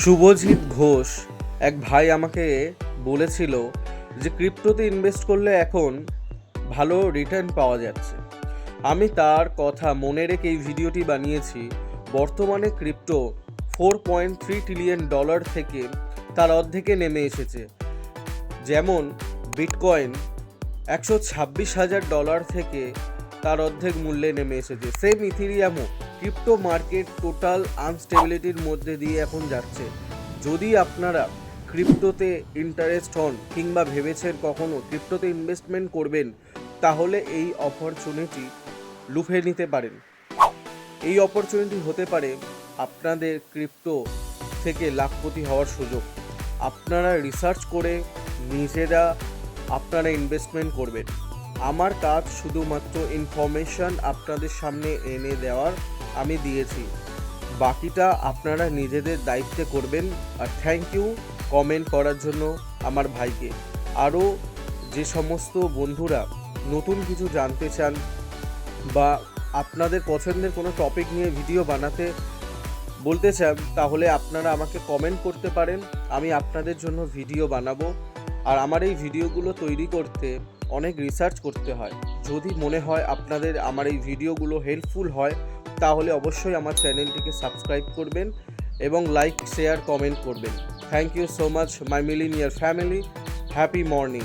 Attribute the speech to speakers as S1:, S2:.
S1: শুভজিৎ ঘোষ এক ভাই আমাকে বলেছিল যে ক্রিপ্টোতে ইনভেস্ট করলে এখন ভালো রিটার্ন পাওয়া যাচ্ছে। আমি তার কথা মনে রেখে এই ভিডিওটি বানিয়েছি। বর্তমানে ক্রিপ্টো $4.3 ট্রিলিয়ন থেকে তার অর্ধেকে নেমে এসেছে। যেমন বিটকয়েন $126,000 থেকে তার অর্ধেক মূল্যে নেমে এসেছে। সেম ইথেরিয়ামও ক্রিপ্টো মার্কেট টোটাল আনস্টেবিলিটির মধ্যে দিয়ে এখন যাচ্ছে। যদি আপনারা ক্রিপ্টোতে ইন্টারেস্ট হন কিংবা ভেবেছেন কখনো ক্রিপ্টোতে ইনভেস্টমেন্ট করবেন, তাহলে এই অপরচুনিটি লুফে নিতে পারেন। এই অপরচুনিটি হতে পারে আপনাদের ক্রিপ্টো থেকে লাখপতি হওয়ার সুযোগ। আপনারা রিসার্চ করে নিজেরা আপনারা ইনভেস্টমেন্ট করবেন। আমার কাজ শুধুমাত্র ইনফরমেশন আপনাদের সামনে এনে দেওয়ার আমি দিয়েছি, বাকিটা আপনারা নিজেদের দায়িত্বে করবেন। আর থ্যাংক ইউ কমেন্ট করার জন্য আমার ভাইকে। আরও যে সমস্ত বন্ধুরা নতুন কিছু জানতে চান বা আপনাদের পছন্দের কোনো টপিক নিয়ে ভিডিও বানাতে বলতে চান, তাহলে আপনারা আমাকে কমেন্ট করতে পারেন। আমি আপনাদের জন্য ভিডিও বানাবো। আর আমার এই ভিডিওগুলো তৈরি করতে অনেক রিসার্চ করতে হয়। যদি মনে হয় আপনাদের আমার এই ভিডিওগুলো হেল্পফুল হয়, তাহলে অবশ্যই আমার চ্যানেলটিকে সাবস্ক্রাইব করবেন এবং লাইক, শেয়ার, কমেন্ট করবেন। Thank you so much my millionaire family. Happy morning.